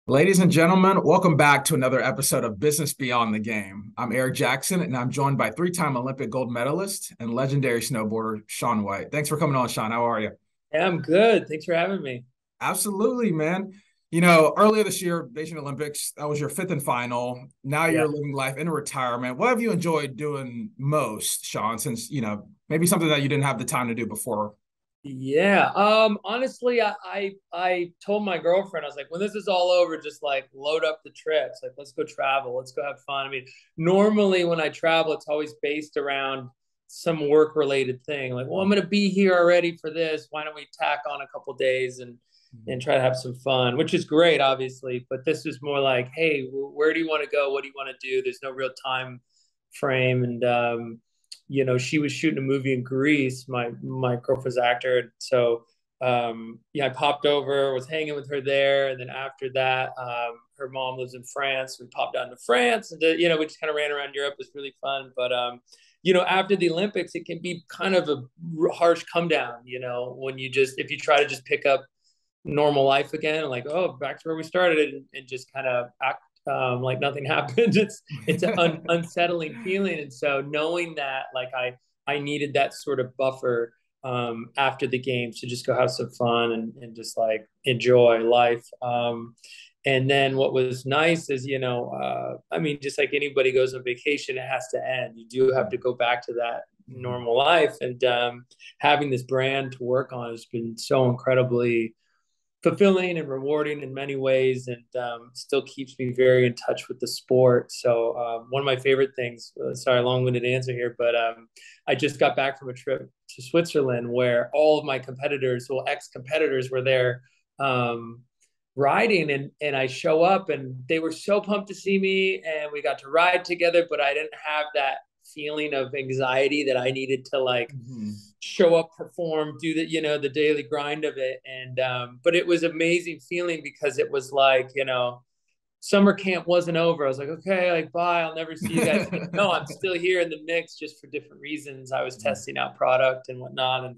Ladies and gentlemen, welcome back to another episode of Business Beyond the Game. I'm Eric Jackson, and I'm joined by three-time Olympic gold medalist and legendary snowboarder Shaun White. Thanks for coming on, Shaun. How are you? Yeah, I'm good. Thanks for having me. Absolutely, man. Earlier this year, Beijing Olympics, that was your fifth and final. Now Yeah. you're living life in retirement. What have you enjoyed doing most, Shaun, since, maybe something that you didn't have the time to do before? Yeah. Honestly, I told my girlfriend, I was like, when this is all over, just like load up the trips. Like, let's go travel. Let's go have fun. I mean, normally when I travel, it's always based around some work related thing. Like, well, I'm gonna be here already for this. Why don't we tack on a couple days and try to have some fun, which is great, obviously. But this is more like, hey, where do you want to go? What do you want to do? There's no real time frame. And she was shooting a movie in Greece. My girlfriend's actor, so yeah, I popped over, was hanging with her there, and then after that, her mom lives in France. We popped down to France, and we just kind of ran around Europe. It was really fun, but after the Olympics, it can be kind of a harsh come down. When you just if you try to just pick up normal life again, like, oh, back to where we started, and just kind of act like nothing happened. It's an unsettling feeling, and so knowing that, like, I needed that sort of buffer after the games to just go have some fun and just like enjoy life. And then what was nice is, I mean, just like anybody goes on vacation, it has to end. You do have to go back to that normal life, and having this brand to work on has been so incredibly fulfilling and rewarding in many ways, and still keeps me very in touch with the sport. So one of my favorite things, sorry, long-winded answer here, but I just got back from a trip to Switzerland where all of my competitors, well, ex-competitors, were there riding, and I show up and they were so pumped to see me, and we got to ride together, but I didn't have that feeling of anxiety that I needed to, like, Mhm. show up, perform, do the daily grind of it. And but it was amazing feeling because it was like, summer camp wasn't over. I was like, okay, like, bye, I'll never see you guys again. No, I'm still here in the mix, just for different reasons. I was testing out product and whatnot, and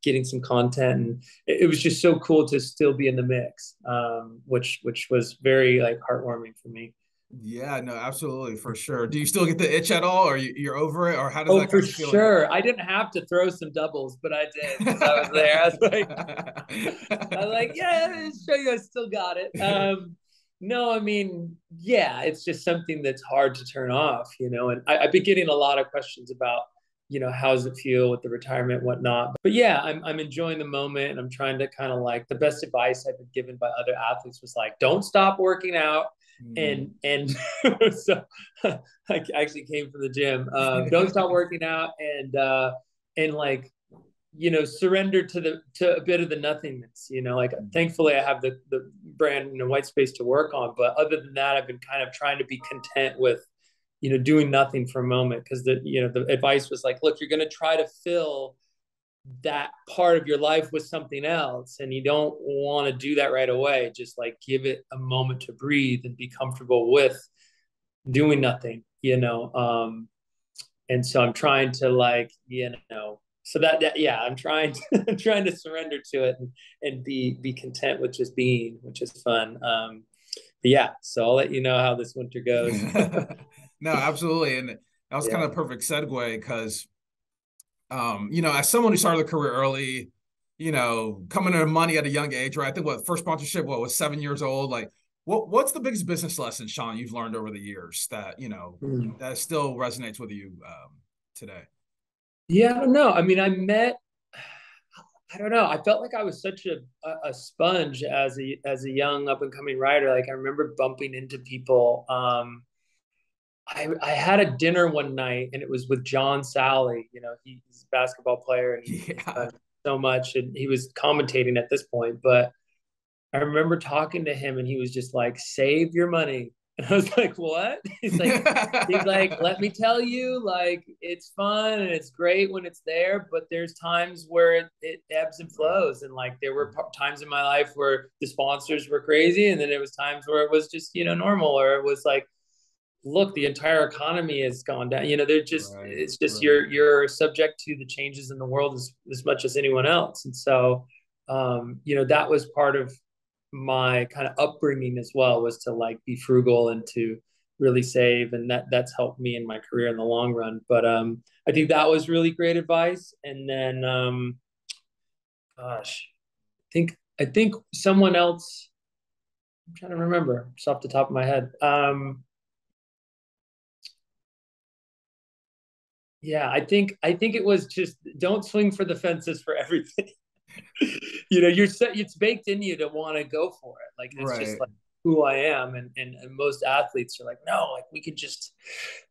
getting some content, and it was just so cool to still be in the mix, which was very, like, heartwarming for me. Yeah, no, absolutely, for sure. Do you still get the itch at all, or you're over it, or how does Oh, that for kind of feeling go? sure. I didn't have to throw some doubles, but I did because I was there. I was like, yeah, show you I still got it. No, I mean, yeah, it's just something that's hard to turn off, And I've been getting a lot of questions about, how does it feel with the retirement, and whatnot. But yeah, I'm enjoying the moment, and I'm trying to kind of, like, the best advice I've been given by other athletes was like, don't stop working out. Mm. And so I actually came from the gym. Don't stop working out, and like, surrender to a bit of the nothingness. Like, thankfully I have the brand, white space to work on. But other than that, I've been kind of trying to be content with, doing nothing for a moment, because the advice was like, look, you're going to try to fill that part of your life with something else, and you don't want to do that right away. Just, like, give it a moment to breathe and be comfortable with doing nothing. And so I'm trying to, like, so that yeah, I'm trying to I'm trying to surrender to it, and be content with just being, which is fun. But yeah, so I'll let you know how this winter goes. No, absolutely. And that was kind Yeah. of a perfect segue because, as someone who started a career early, coming into money at a young age, right? I think what first sponsorship, what was 7 years old? Like, what's the biggest business lesson, Shaun, you've learned over the years that, Mm. that still resonates with you today? Yeah, I don't know. I mean, I don't know. I felt like I was such a sponge as a young up and coming writer. Like, I remember bumping into people. I had a dinner one night, and it was with John Sally. He's a basketball player, and he's Yeah. done so much, and he was commentating at this point. But I remember talking to him, and he was just like, "Save your money." And I was like, "What?" He's like, "Let me tell you, like, it's fun and it's great when it's there, but there's times where it ebbs and Right. flows. And, like, there were times in my life where the sponsors were crazy, and then it was times where it was just, normal, or it was like, look, the entire economy has gone down. They're just Right. it's just Right. you're subject to the changes in the world as much as anyone else." And so, that was part of my kind of upbringing as well was to like be frugal and to really save, and that's helped me in my career in the long run. But I think that was really great advice. And then gosh, I think someone else, I'm trying to remember just off the top of my head. Yeah, I think it was just don't swing for the fences for everything. You're set, it's baked in you to want to go for it. Like it's just Right. like who I am. And most athletes are like, no, like we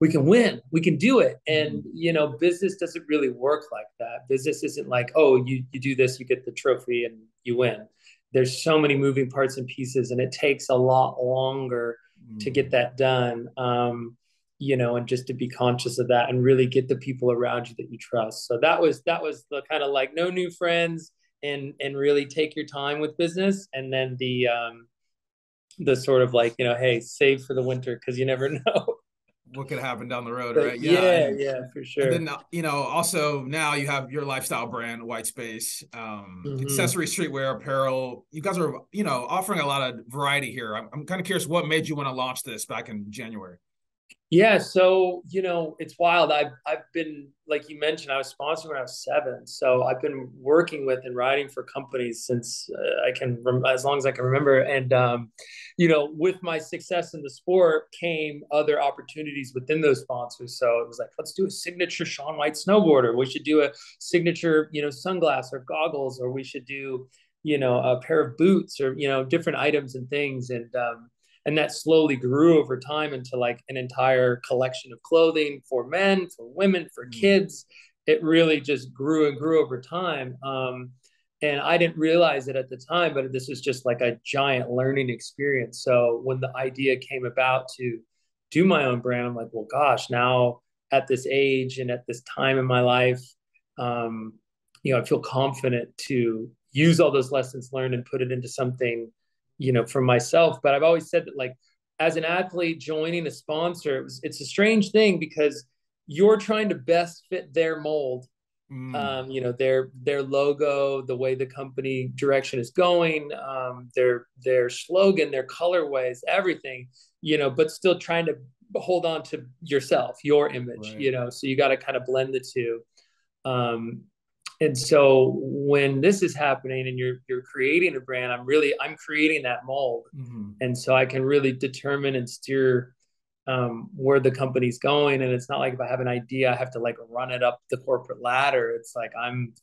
can win, we can do it. And Mhm. business doesn't really work like that. Business isn't like, oh, you do this, you get the trophy and you win. There's so many moving parts and pieces, and it takes a lot longer to get Mhm. that done. And just to be conscious of that and really get the people around you that you trust. So that was the kind of like no new friends, and really take your time with business. And then the sort of like, hey, save for the winter because you never know. What could happen down the road, But right? Yeah, yeah, yeah, for and then sure. also now you have your lifestyle brand, White Space, Mm-hmm. accessory, streetwear, apparel. You guys are offering a lot of variety here. I'm kind of curious what made you want to launch this back in January. Yeah, so it's wild. I've been, like you mentioned, I was sponsored when I was 7, so I've been working with and writing for companies since as long as I can remember. And with my success in the sport came other opportunities within those sponsors. So it was like, let's do a signature Shaun White snowboarder. We should do a signature, sunglass or goggles, or we should do, a pair of boots, or different items and things. And that slowly grew over time into like an entire collection of clothing for men, for women, for Mm, kids. It really just grew and grew over time. And I didn't realize it at the time, but this was just like a giant learning experience. So when the idea came about to do my own brand, I'm like, well, gosh, now at this age and at this time in my life, um, I feel confident to use all those lessons learned and put it into something, for myself. But I've always said that, like, as an athlete joining a sponsor, it's a strange thing because you're trying to best fit their mold, mm, their logo, the way the company direction is going, their slogan, their colorways, everything, but still trying to hold on to yourself, your image, right. so you got to kind of blend the two. um, and so when this is happening and you're creating a brand, I'm creating that mold. Hmm. And so I can really determine and steer where the company's going. And it's not like if I have an idea, I have to like run it up the corporate ladder. It's like I'm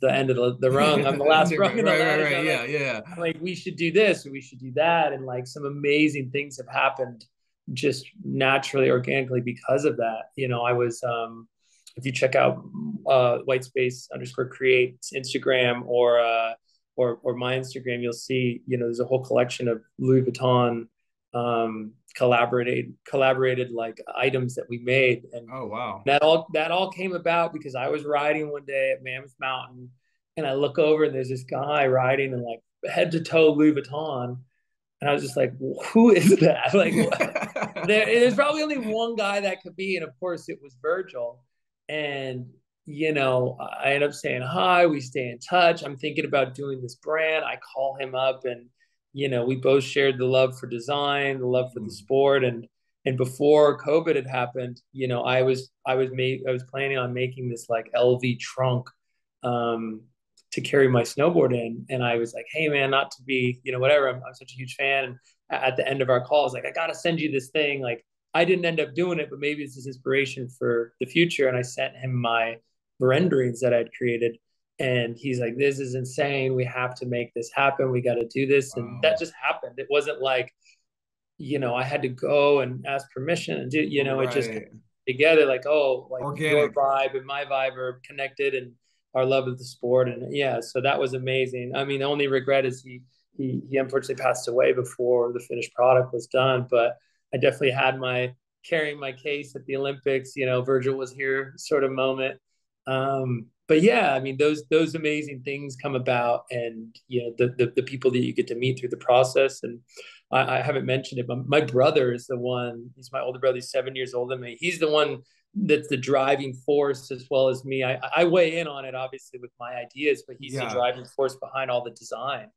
the end of the rung. I'm the last Right, rung of the right, ladder. right. So Yeah, yeah. I'm like, we should do this, or we should do that. And like some amazing things have happened just naturally, organically because of that. I was, if you check out whitespace_create Instagram, or my Instagram, you'll see, there's a whole collection of Louis Vuitton collaborated like items that we made. And Oh, wow. that all came about because I was riding one day at Mammoth Mountain, and I look over and there's this guy riding in like head to toe Louis Vuitton, and I was just like, who is that? Like, there's probably only one guy that could be, and of course it was Virgil. And I end up saying hi. We stay in touch. I'm thinking about doing this brand. I call him up, and we both shared the love for design, the love for the Mm, sport. And before COVID had happened, I was planning on making this like LV trunk, um, to carry my snowboard in. And I was like, hey man, not to be, whatever. I'm such a huge fan. And at the end of our call, I was like, I gotta send you this thing. Like, I didn't end up doing it, but maybe this is inspiration for the future. And I sent him my renderings that I'd created. And he's like, this is insane. We have to make this happen. We got to do this. And wow. that just happened. It wasn't like, I had to go and ask permission and do, it just came Right. together like, oh, like your Organic. vibe and my vibe are connected, and our love of the sport. And yeah, so that was amazing. I mean, the only regret is he unfortunately passed away before the finished product was done. But I definitely had my carrying my case at the Olympics, Virgil was here sort of moment. But yeah, I mean, those amazing things come about, and the people that you get to meet through the process. And I haven't mentioned it, but my brother is the one. He's my older brother. He's 7 years older than me. He's the one that's the driving force as well as me. I weigh in on it obviously with my ideas, but he's the Yeah. driving force behind all the design.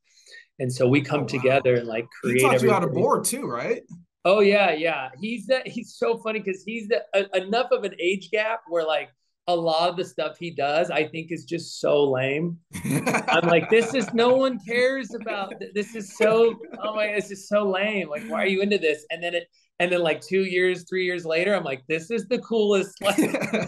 And so we Oh come wow. together and like He create taught you how to everything. board too, right? Oh yeah, yeah. He's so funny because enough of an age gap where like a lot of the stuff he does, I think is just so lame. I'm like, this is no one cares about. This is so. Oh my, this is so lame. Like, why are you into this? And then like 2 years, 3 years later, I'm like, this is the coolest. Like,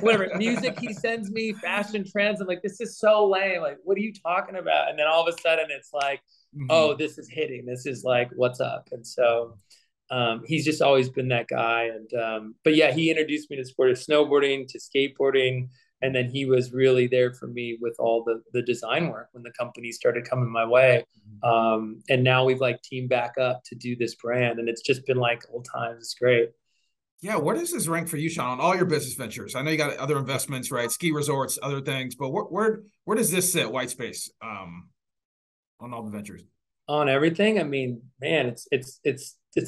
whatever music he sends me, fashion trends. I'm like, this is so lame. Like, what are you talking about? And then all of a sudden, it's like, oh, Mhm. this is hitting. This is like, what's up? And so, he's just always been that guy. And but yeah, he introduced me to sport of snowboarding, to skateboarding, and then he was really there for me with all the design work when the company started coming my way. And now we've like teamed back up to do this brand, and it's just been like old times. It's great. Yeah, where does this rank for you, Shaun, on all your business ventures? I know you got other investments, right? Ski resorts, other things, but where does this sit, white space, on all the ventures? On everything, I mean, man, it's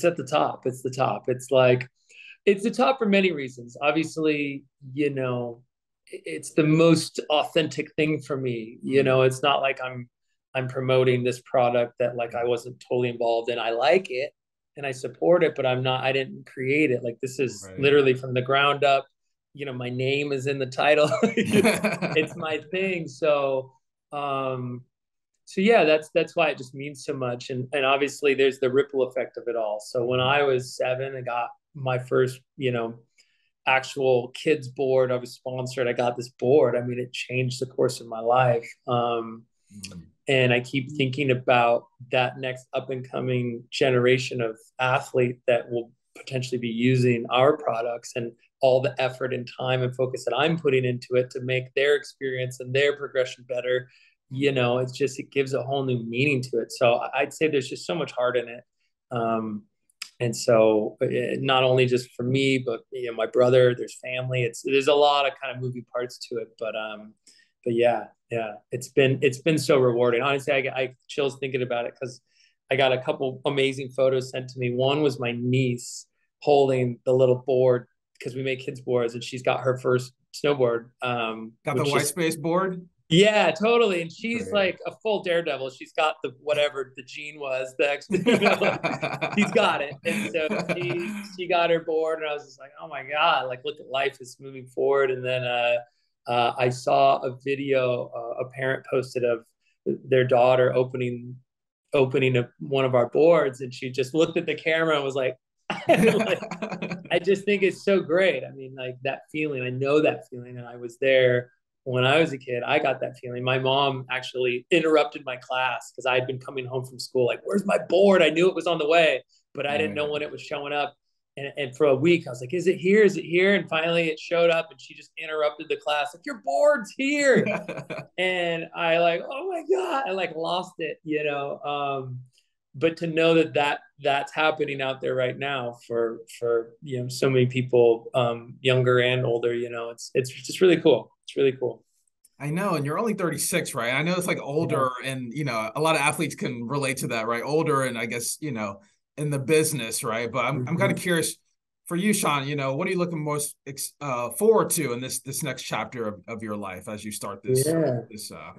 at the top. It's the top. It's like it's the top for many reasons. Obviously, it's the most authentic thing for me. It's not like I'm promoting this product that like I wasn't totally involved in. I like it and I support it, but I didn't create it. Like this is Right. literally from the ground up. My name is in the title. It's my thing. Um so yeah, that's why it just means so much. And obviously there's the ripple effect of it all. So when I was 7, I got my first, actual kids board. I was sponsored. I got this board. I mean, it changed the course of my life. And I keep thinking about that next up and coming generation of athlete that will potentially be using our products and all the effort and time and focus that I'm putting into it to make their experience and their progression better. It's just, it gives a whole new meaning to it. So I'd say there's just so much heart in it. And so not only just for me, but my brother, there's family. There's a lot of kind of moving parts to it, but yeah, yeah, it's been so rewarding. Honestly, I chills thinking about it because I got a couple amazing photos sent to me. One was my niece holding the little board because we make kids boards, and she's got her first snowboard, Got the which white is space board? yeah, totally. And she's Great. like a full daredevil. She's got the whatever the gene was, the extra, like she's got it. And so she got her board, and I was just like, oh my god, like look at life is moving forward. And then I saw a video a parent posted of their daughter opening one of our boards, and she just looked at the camera and was like, like I just think it's so great. I mean, like that feeling, I know that feeling, and I was there when I was a kid. I got that feeling. My mom actually interrupted my class because I had been coming home from school, like, where's my board? I knew it was on the way, but I didn't know when it was showing up. And for a week, I was like, is it here? Is it here? And finally it showed up, and she just interrupted the class, like, your board's here. And I like, oh my God, I like lost it. But to know that's happening out there right now for so many people, younger and older, it's just really cool. It's really cool. I know, and you're only 36, right? I know it's like Yeah. older, and a lot of athletes can relate to that, right? Older, and I guess in the business, right? But I'm kind of Mm-hmm. curious for you, Shaun. What are you looking most forward to in this next chapter of your life as you start Yeah. this you know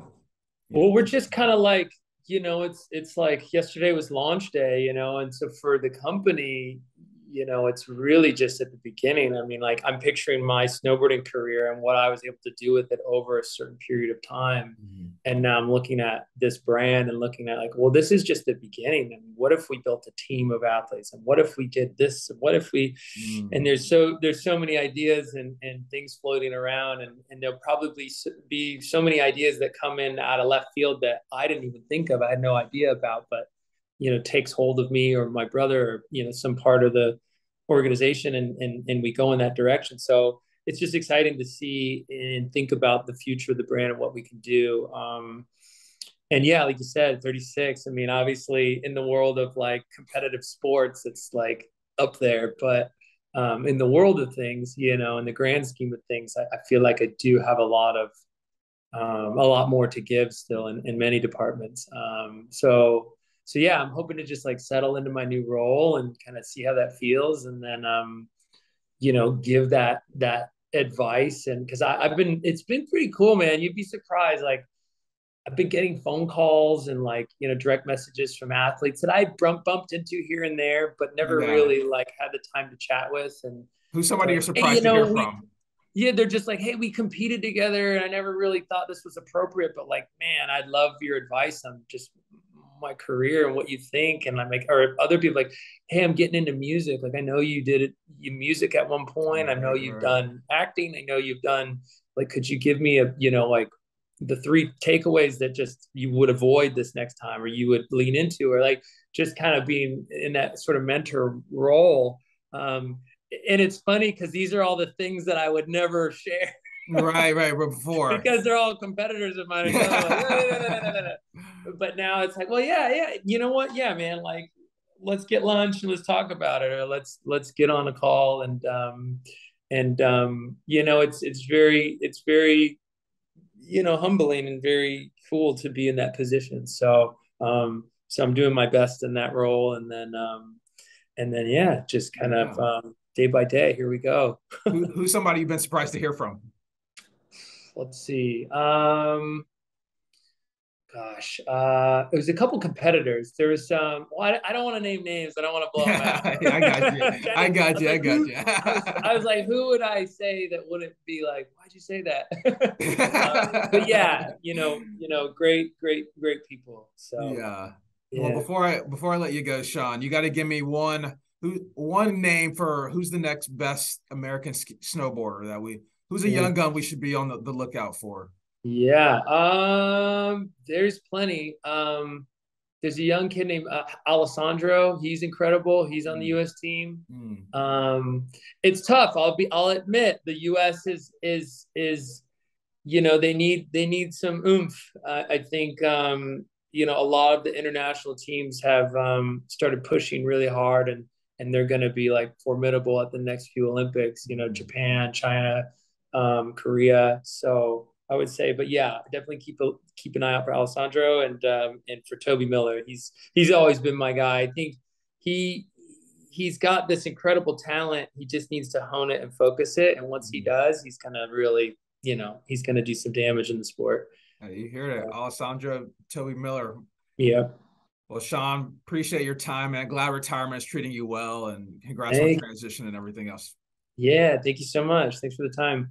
Well, we're just kind of like, it's like yesterday was launch day, and so for the company, it's really just at the beginning. I mean, like I'm picturing my snowboarding career and what I was able to do with it over a certain period of time. Mhm. And now I'm looking at this brand and looking at like, well, this is just the beginning. I mean, what if we built a team of athletes? And what if we did this? And what if we and Mm. there's so many ideas and things floating around, and there'll probably be so many ideas that come in out of left field that I didn't even think of. I had no idea about, but takes hold of me or my brother or some part of the organization, and we go in that direction. So it's just exciting to see and think about the future of the brand and what we can do. And yeah, like you said, 36. I mean, obviously, in the world of like competitive sports, it's like up there. But in the world of things, in the grand scheme of things, I feel like I do have a lot more to give still in many departments. So yeah, I'm hoping to just like settle into my new role and kind of see how that feels, and then give that advice. And because I've been, it's been pretty cool, man. You'd be surprised, like I've been getting phone calls and like, direct messages from athletes that I bumped into here and there, but never Yeah. really like had the time to chat with. And Who's they're somebody you're like, hey, surprised to hear from? yeah, they're just like, hey, we competed together and I never really thought this was appropriate, but like, man, I'd love your advice on just my career and what you think. And I'm like, or other people like, hey, I'm getting into music. Like, I know you did it, you music at one point. I know Right, you've right. done acting. I know you've done like, could you give me a, like the three takeaways that just you would avoid this next time or you would lean into, or like just kind of being in that sort of mentor role. And it's funny because these are all the things that I would never share Right, right. But before. because they're all competitors of mine. And so I'm like, no, no, no, no, no, no, no. But now it's like, well, yeah, yeah. You know what? Yeah, man. Like, let's get lunch and let's talk about it, or let's get on a call. And it's very humbling and very cool to be in that position. So I'm doing my best in that role, and then yeah, just kind of Yeah. day by day. Here we go. Who's somebody you've been surprised to hear from? Let's see. Gosh, it was a couple competitors. There was well, I don't want to name names. I don't want to blow them out. Yeah, I got you. I I got was you. I like, got who? you. I was like, who would I say that wouldn't be like, why'd you say that? But yeah, great, great, great people. So Yeah. Well, yeah, before I let you go, Shaun, you got to give me one name for who's the next best American snowboarder that who's a yeah. young gun we should be on the lookout for. Yeah. There's plenty. There's a young kid named Alessandro. He's incredible. He's on the Mm, U.S. team. mm, Um, it's tough. I'll admit the U.S. is they need some oomph. I think a lot of the international teams have started pushing really hard, and they're going to be like formidable at the next few Olympics. mm. Japan, China, Korea. So I would say, but yeah, definitely keep an eye out for Alessandro and for Toby Miller. He's always been my guy. I think he he's got this incredible talent. He just needs to hone it and focus it. And once he Mm. does, he's gonna really, he's gonna do some damage in the sport. You hear it, Alessandro Toby Miller. Yeah. Well, Shaun, appreciate your time, man. Glad retirement is treating you well, and congrats on Hey, transition and everything else. yeah. Thank you so much. Thanks for the time.